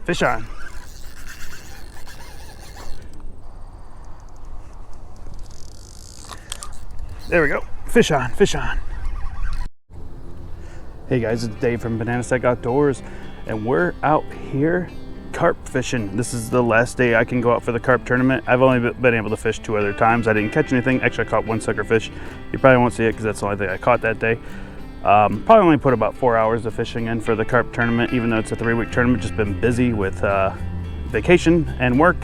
Fish on. There we go. Fish on, fish on. Hey guys, it's Dave from Banana Stack Outdoors, and we're out here carp fishing. This is the last day I can go out for the carp tournament. I've only been able to fish 2 other times. I didn't catch anything. Actually, I caught 1 sucker fish. You probably won't see it because that's the only thing I caught that day. Probably only put about 4 hours of fishing in for the carp tournament, even though it's a 3-week tournament. Just been busy with vacation and work.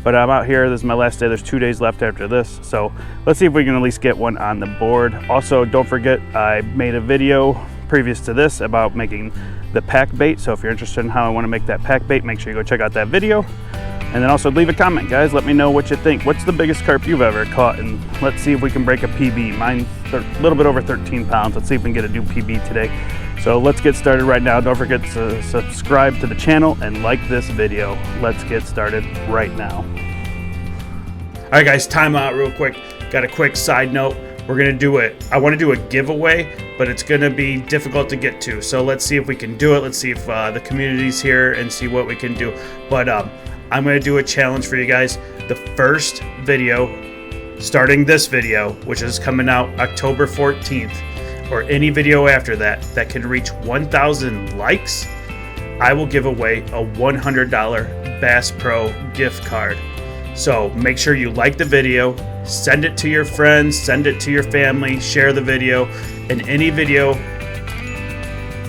But I'm out here. This is my last day. There's 2 days left after this. So let's see if we can at least get one on the board. Also, don't forget, I made a video previous to this about making the pack bait. So if you're interested in how I want to make that pack bait, make sure you go check out that video. And then also leave a comment, guys. Let me know what you think. What's the biggest carp you've ever caught? And let's see if we can break a PB. Mine's a little bit over 13 pounds. Let's see if we can get a new PB today. So let's get started right now. Don't forget to subscribe to the channel and like this video. Let's get started right now. All right, guys, time out real quick. Got a quick side note. We're gonna do it. I want to do a giveaway, but it's gonna be difficult to get to. So let's see if we can do it. Let's see if the community's here and see what we can do. But I'm gonna do a challenge for you guys. The first video, starting this video, which is coming out October 14th, or any video after that, that can reach 1,000 likes, I will give away a $100 Bass Pro gift card. So make sure you like the video, send it to your friends, send it to your family, share the video, and any video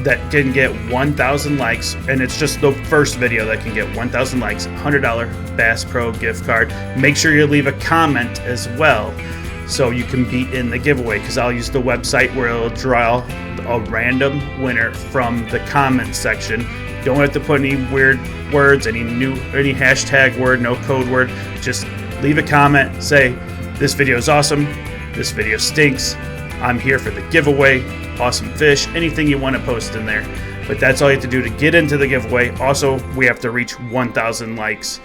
that can get 1,000 likes, and it's just the first video that can get 1,000 likes, $100 Bass Pro gift card. Make sure you leave a comment as well so you can be in the giveaway, because I'll use the website where it'll draw a random winner from the comments section. Don't have to put any weird words, any hashtag word, no code word. Just leave a comment, say, this video is awesome, this video stinks, I'm here for the giveaway, awesome fish, anything you want to post in there. But that's all you have to do to get into the giveaway. Also, we have to reach 1,000 likes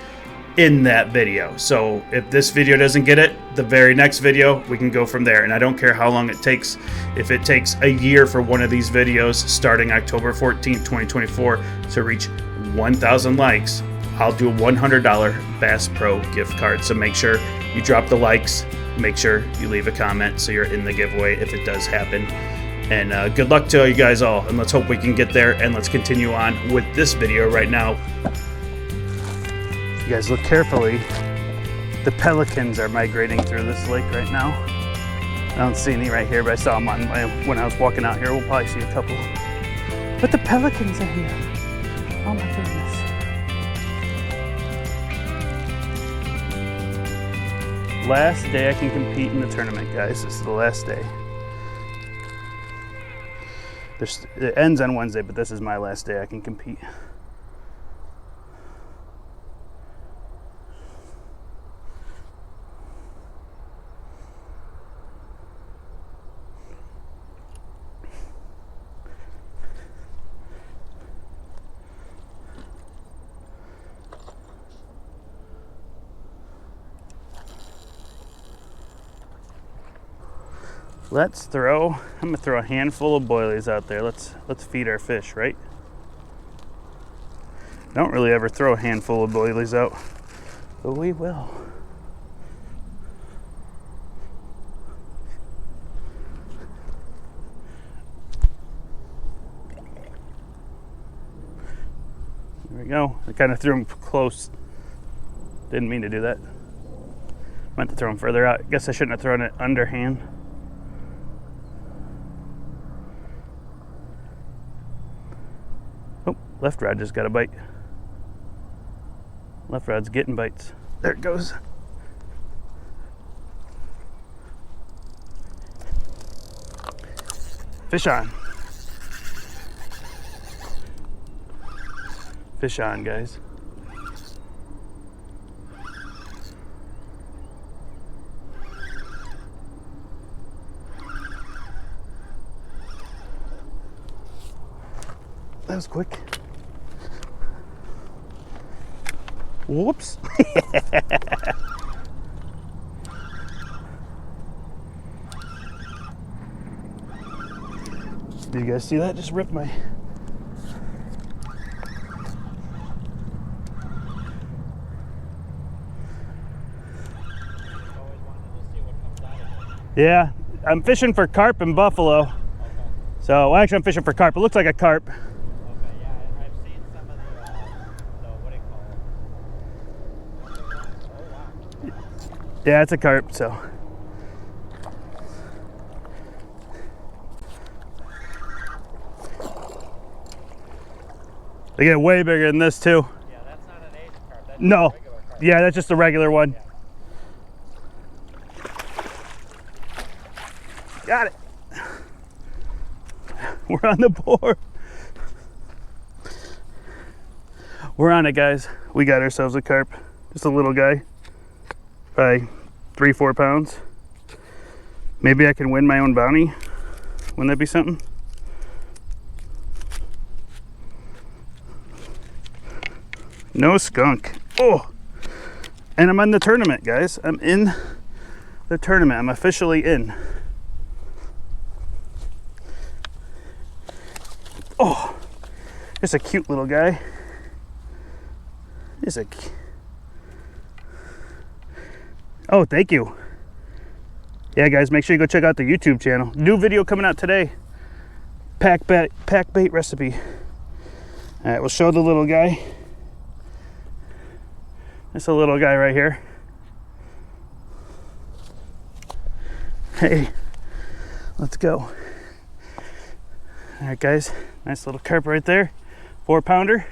in that video. So if this video doesn't get it, the very next video, we can go from there. And I don't care how long it takes. If it takes a year for one of these videos starting October 14th, 2024 to reach 1,000 likes, I'll do a $100 Bass Pro gift card. So make sure you drop the likes, make sure you leave a comment so you're in the giveaway if it does happen. And good luck to you guys all, and let's hope we can get there, and let's continue on with this video right now. You guys look carefully. The pelicans are migrating through this lake right now. I don't see any right here, but I saw them when I was walking out here. We'll probably see a couple. But the pelicans are here. Oh my goodness. Last day I can compete in the tournament, guys. This is the last day. It ends on Wednesday, but this is my last day I can compete. I'm gonna throw a handful of boilies out there. Let's feed our fish, right? I don't really ever throw a handful of boilies out, but we will. There we go. I kind of threw them close. Didn't mean to do that. Meant to throw them further out. I guess I shouldn't have thrown it underhand. Oh, left rod just got a bite. Left rod's getting bites. There it goes. Fish on. Fish on, guys. That was quick. Whoops. Did you guys see that? Just ripped my... Yeah, I'm fishing for carp and buffalo. Okay. So, well, actually I'm fishing for carp. It looks like a carp. Okay, yeah, I've seen some of the what do you call it? Oh, wow. Yeah, it's a carp, so. They get way bigger than this too. Yeah, that's not an Asian carp. That's No. just a regular carp. Yeah, that's just a regular one. Yeah. Got it. We're on the board. We're on it, guys. We got ourselves a carp. Just a little guy. Probably 3-4 pounds. Maybe I can win my own bounty. Wouldn't that be something? No skunk. Oh! And I'm in the tournament, guys. I'm in the tournament. I'm officially in. Oh! Just a cute little guy. Just a... Oh, thank you. Yeah, guys, make sure you go check out the YouTube channel. New video coming out today. Pack bait recipe. All right, we'll show the little guy. It's a little guy right here. Hey, let's go. All right, guys, nice little carp right there. 4-pounder.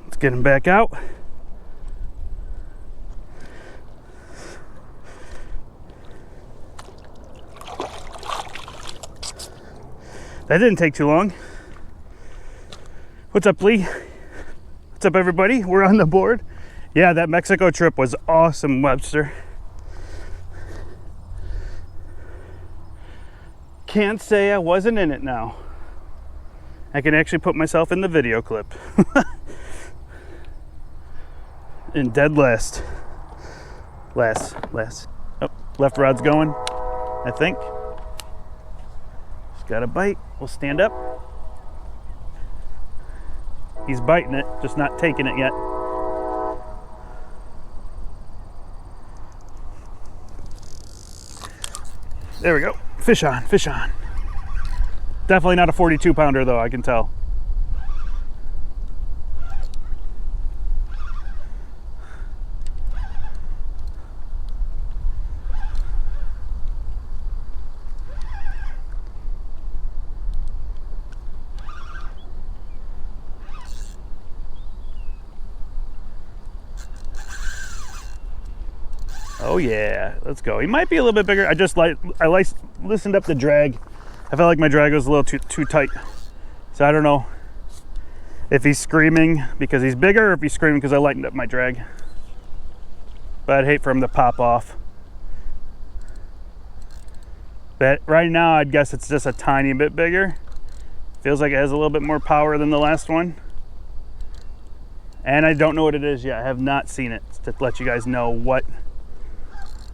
Let's get him back out. That didn't take too long. What's up, Lee? What's up, everybody? We're on the board. Yeah, that Mexico trip was awesome, Webster. Can't say I wasn't in it now. I can actually put myself in the video clip. In dead last. Last. Oh, left rod's going, I think. Just got a bite. We'll stand up. He's biting it, just not taking it yet. There we go. Fish on, fish on. Definitely not a 42-pounder though, I can tell. Oh yeah, let's go. He might be a little bit bigger. I listened up the drag. I felt like my drag was a little too tight. So I don't know if he's screaming because he's bigger or if he's screaming because I lightened up my drag. But I'd hate for him to pop off. But right now I'd guess it's just a tiny bit bigger. Feels like it has a little bit more power than the last one. And I don't know what it is yet. I have not seen it to let you guys know what,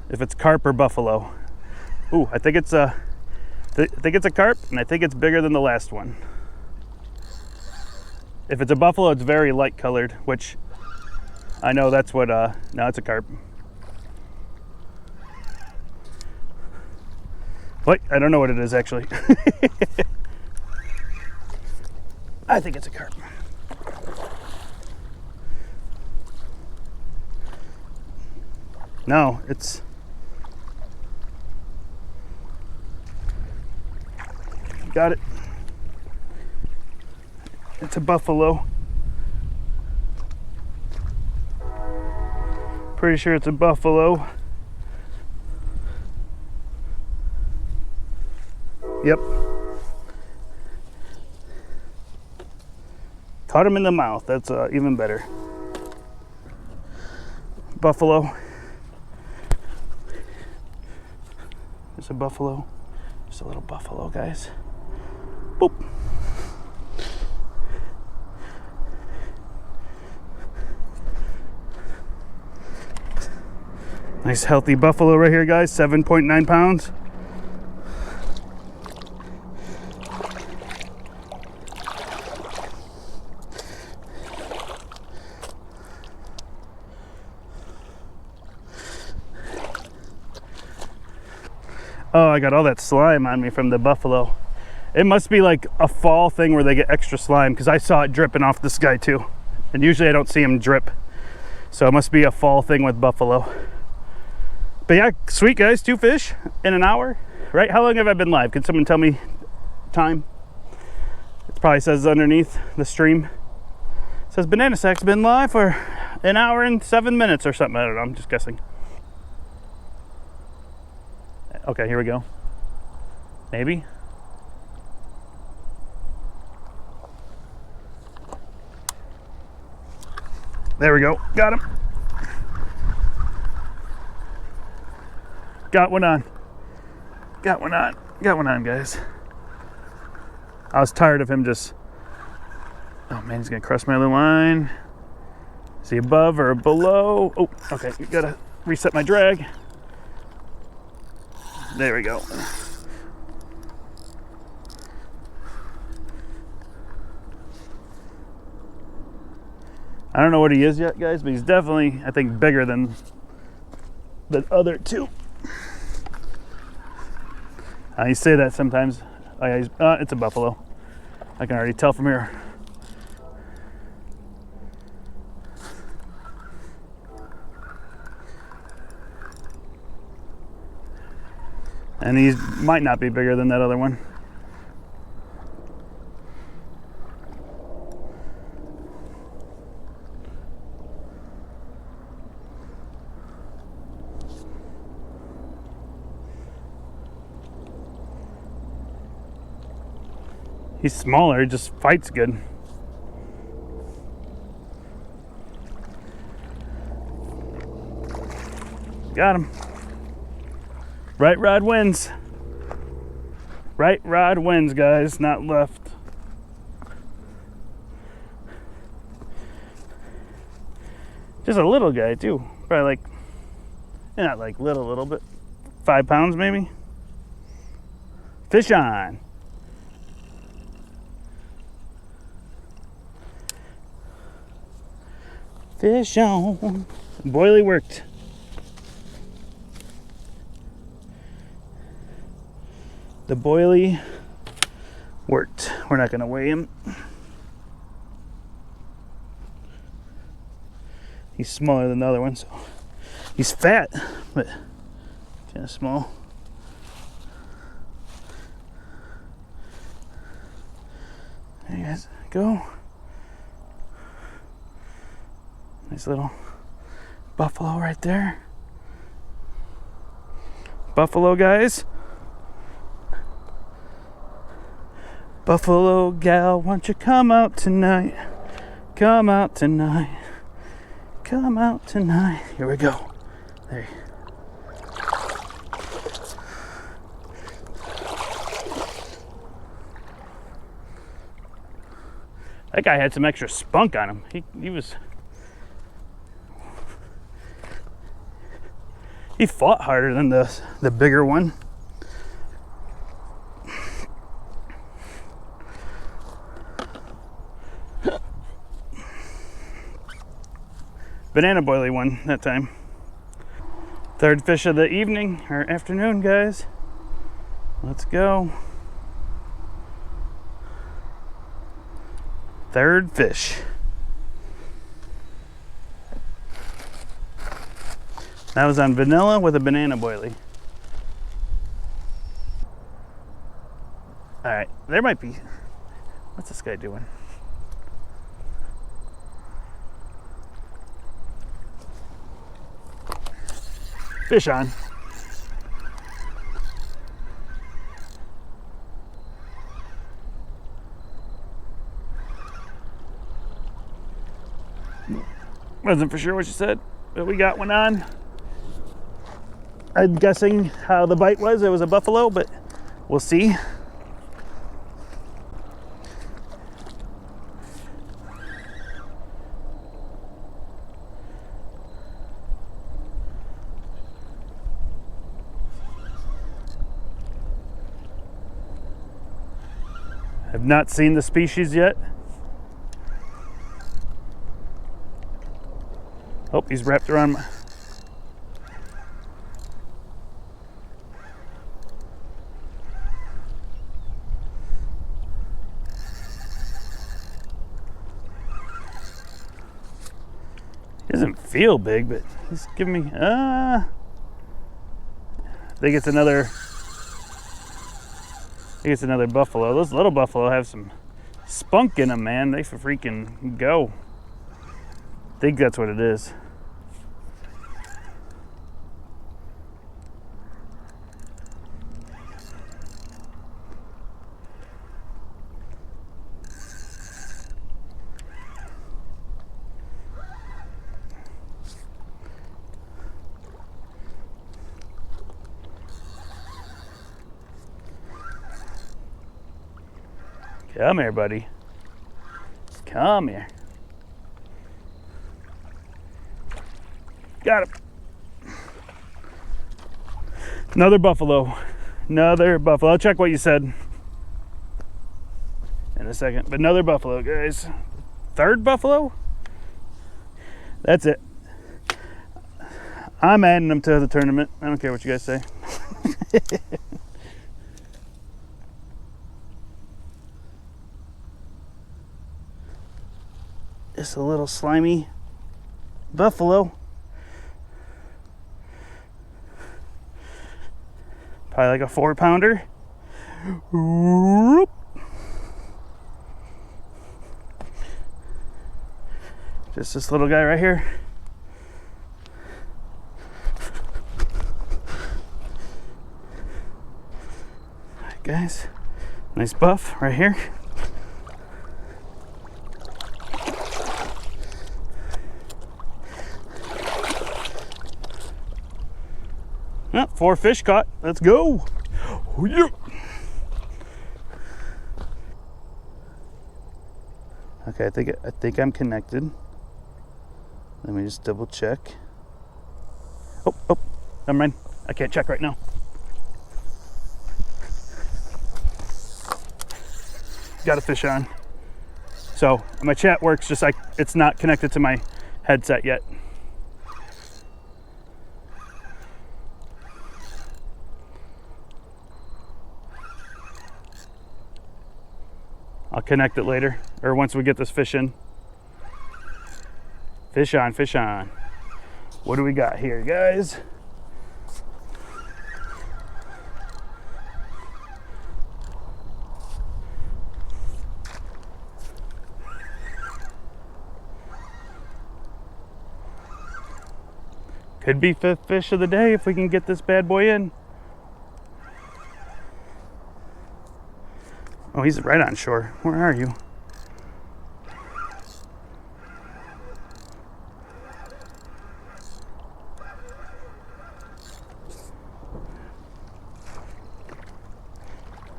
if it's carp or buffalo. Ooh, I think it's a carp, and I think it's bigger than the last one. If it's a buffalo, it's very light colored, which I know that's what, no, it's a carp. But I don't know what it is actually. I think it's a carp. No, it's... Got it. It's a buffalo. Pretty sure it's a buffalo. Yep. Caught him in the mouth. That's even better. Buffalo. It's a buffalo. Just a little buffalo, guys. Boop. Nice healthy buffalo right here, guys. 7.9 pounds. Oh, I got all that slime on me from the buffalo. It must be like a fall thing where they get extra slime, because I saw it dripping off this guy too. And usually I don't see him drip. So it must be a fall thing with buffalo. But yeah, sweet guys, 2 fish in an hour, right? How long have I been live? Can someone tell me time? It probably says underneath the stream. It says Banana Sack's been live for an hour and 7 minutes or something. I don't know, I'm just guessing. Okay, here we go. Maybe. There we go. Got him. Got one on. Got one on. Got one on, guys. I was tired of him just... Oh man, he's gonna cross my other line. Is he above or below? Oh, okay. You gotta reset my drag. There we go. I don't know what he is yet, guys, but he's definitely, I think, bigger than the other two. I say that sometimes. Oh, yeah, it's a buffalo. I can already tell from here. And he might not be bigger than that other one. He's smaller, he just fights good. Got him. Right rod wins. Right rod wins, guys, not left. Just a little guy too. Probably like, not like little, but 5 pounds maybe. Fish on. Fish on. Boilie worked. The boilie worked. We're not gonna weigh him. He's smaller than the other one, so he's fat, but kind of small. There you guys go. Nice little buffalo right there. Buffalo, guys. Buffalo gal, won't you come out tonight? Come out tonight. Come out tonight. Here we go. There. That guy had some extra spunk on him. He fought harder than the bigger one. Banana boilie one that time. Third fish of the evening or afternoon, guys. Let's go. Third fish. That was on vanilla with a banana boilie. All right, there might be. What's this guy doing? Fish on. Wasn't for sure what you said, but we got one on. I'm guessing how the bite was. It was a buffalo, but we'll see. I've not seen the species yet. Oh, he's wrapped around my... Doesn't feel big, but he's giving me, I think it's another buffalo. Those little buffalo have some spunk in them, man. They freaking go. I think that's what it is. Come here, buddy. Come here. Got him. Another buffalo. Another buffalo. I'll check what you said in a second. But another buffalo, guys. Third buffalo? That's it. I'm adding them to the tournament. I don't care what you guys say. Just a little slimy buffalo. Probably like a 4-pounder. Just this little guy right here. All right, guys. Nice buff right here. Oh, 4 fish caught. Let's go. Oh, yeah. Okay, I think I'm connected. Let me just double check. Oh, never mind. I can't check right now. Got a fish on. So my chat works, just like it's not connected to my headset yet. I'll connect it later, or once we get this fish in. Fish on, fish on. What do we got here, guys? Could be 5th fish of the day if we can get this bad boy in. Oh, he's right on shore. Where are you?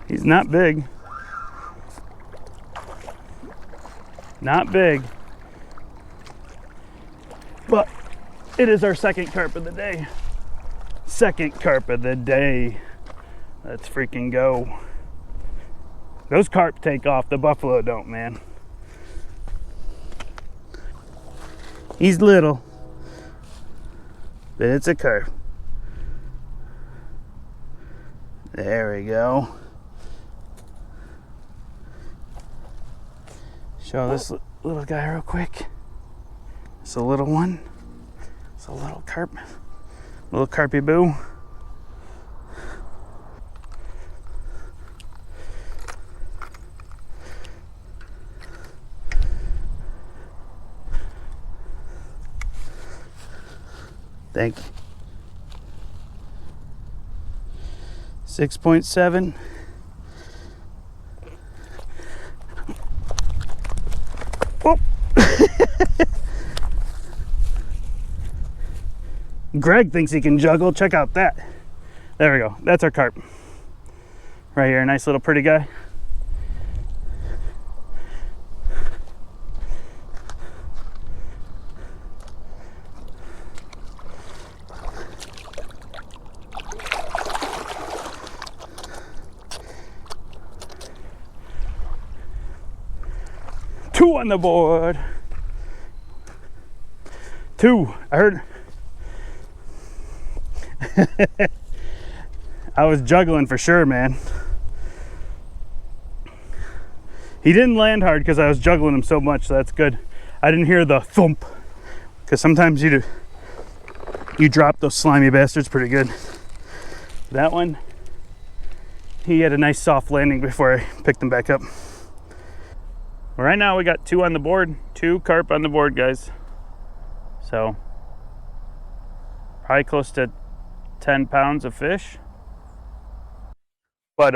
He's not big. Not big. But it is our second carp of the day. Second carp of the day. Let's freaking go. Those carp take off, the buffalo don't, man. He's little, but it's a carp. There we go. Show this little guy real quick. It's a little one. It's a little carp. Little carpy boo. Thank you. 6.7. Oh. Greg thinks he can juggle. Check out that. There we go. That's our carp. Right here. Nice little pretty guy. Two on the board. Two. I heard. I was juggling for sure, man. He didn't land hard because I was juggling him so much, so that's good. I didn't hear the thump because sometimes you drop those slimy bastards pretty good. That one, he had a nice soft landing before I picked him back up. Well, right now we got 2 on the board, 2 carp on the board, guys. So probably close to 10 pounds of fish. But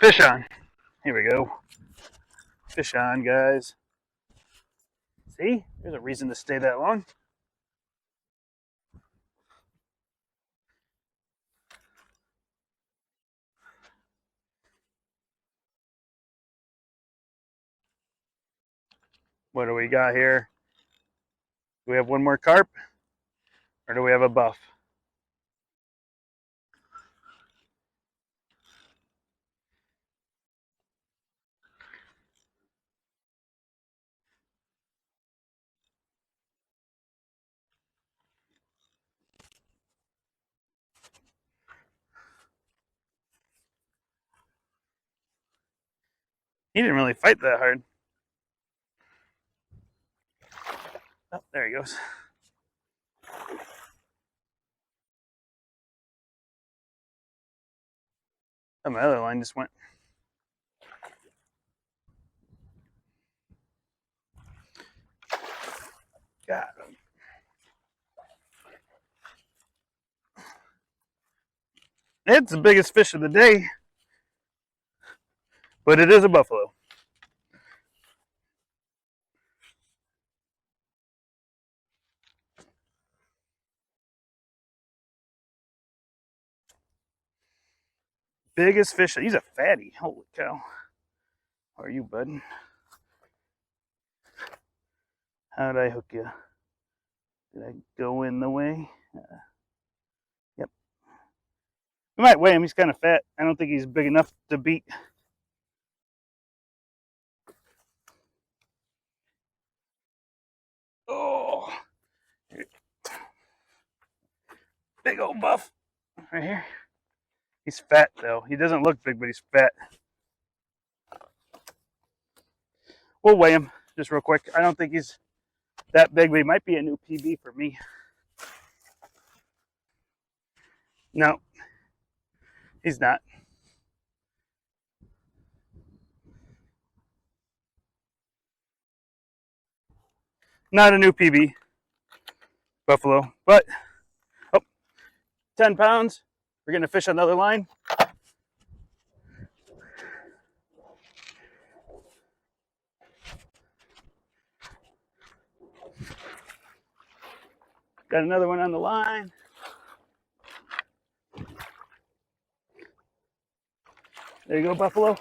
fish on. Here we go. Fish on, guys. See, there's a reason to stay that long. What do we got here? Do we have one more carp? Or do we have a buff? He didn't really fight that hard. Oh, there he goes. Oh, my other line just went. Got him. It's the biggest fish of the day, but it is a buffalo. Biggest fish. He's a fatty. Holy cow. How are you, bud? How did I hook you? Did I go in the way? Yep. We might weigh him. He's kind of fat. I don't think he's big enough to beat. Oh, big old buff right here. He's fat though. He doesn't look big, but he's fat. We'll weigh him just real quick. I don't think he's that big, but he might be a new PB for me. No, he's not. Not a new PB, buffalo, but oh, 10 pounds. We're gonna fish another line. Got another one on the line. There you go, buffalo.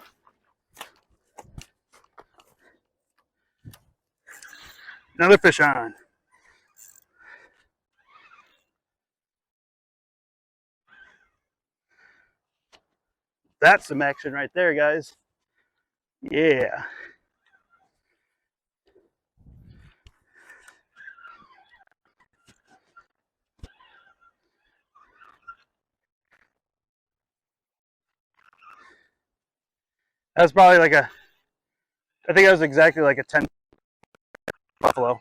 Another fish on. That's some action right there, guys. Yeah. That's probably like a, I think that was exactly like a 10 buffalo.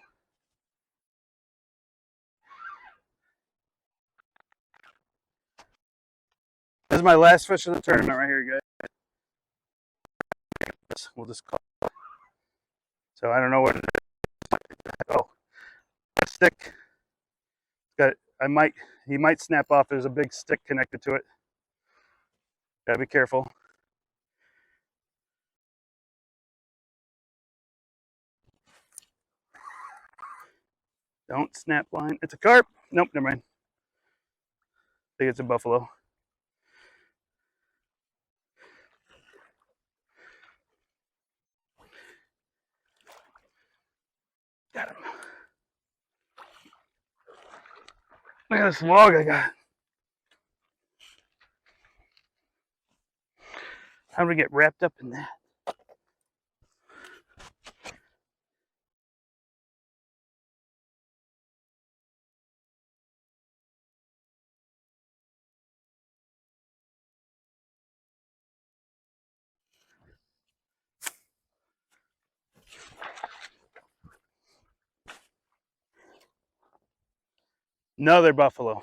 This is my last fish of the tournament right here, guys. We'll just call it. So I don't know what it is. Oh, stick. Got it. He might snap off. There's a big stick connected to it. Gotta be careful. Don't snap line. It's a carp. Nope, never mind. I think it's a buffalo. Got him. Look at this log I got. How do we get wrapped up in that? Another buffalo.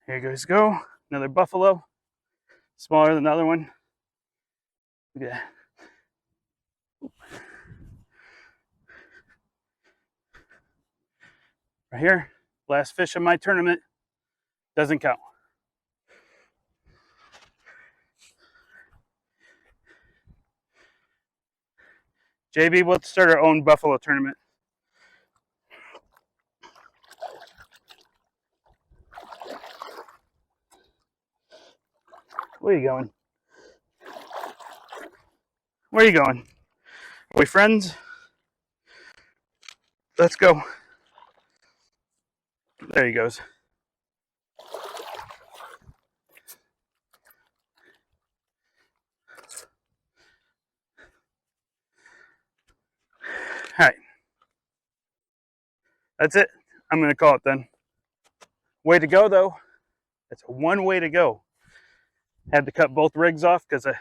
Here you guys go. Another buffalo. Smaller than the other one. Look at that. Right here. Last fish of my tournament. Doesn't count. JB, we'll start our own buffalo tournament. Where are you going? Where are you going? Are we friends? Let's go. There he goes. All right. That's it. I'm going to call it then. Way to go, though. That's one way to go. Had to cut both rigs off because I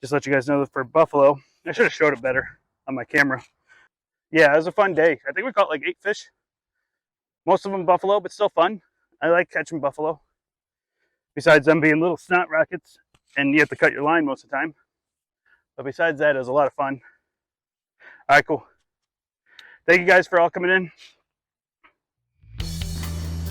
just let you guys know that for buffalo. I should have showed it better on my camera. Yeah, it was a fun day. I think we caught like 8 fish. Most of them buffalo, but still fun. I like catching buffalo. Besides them being little snot rockets, and you have to cut your line most of the time. But besides that, it was a lot of fun. All right, cool. Thank you guys for all coming in.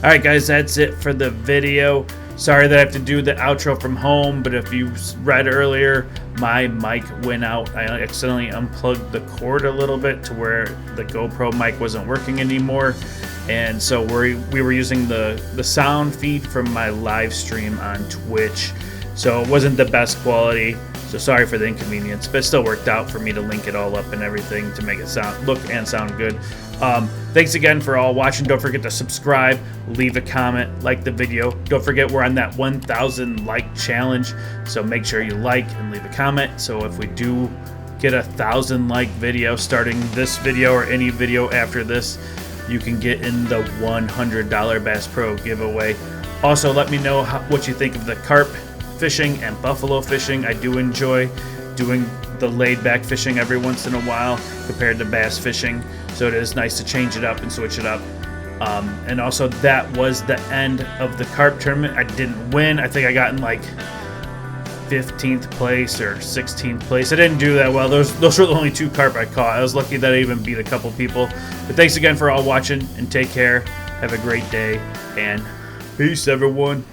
All right, guys, that's it for the video. Sorry that I have to do the outro from home, but if you read earlier, my mic went out. I accidentally unplugged the cord a little bit to where the GoPro mic wasn't working anymore. And so we were using the sound feed from my live stream on Twitch. So it wasn't the best quality. So sorry for the inconvenience, but it still worked out for me to link it all up and everything to make it look and sound good. Thanks again for all watching. Don't forget to subscribe, leave a comment, like the video. Don't forget we're on that 1,000 like challenge, so make sure you like and leave a comment. So if we do get a 1,000 like video starting this video or any video after this, you can get in the $100 Bass Pro giveaway. Also, let me know what you think of the carp fishing and buffalo fishing. I do enjoy doing the laid back fishing every once in a while compared to bass fishing, so it is nice to change it up and switch it up. And also, that was the end of the carp tournament. I didn't win. I think I got in like 15th place or 16th place. I didn't do that well. Those were the only 2 carp I caught. I was lucky that I even beat a couple people. But thanks again for all watching, and take care. Have a great day, and peace, everyone.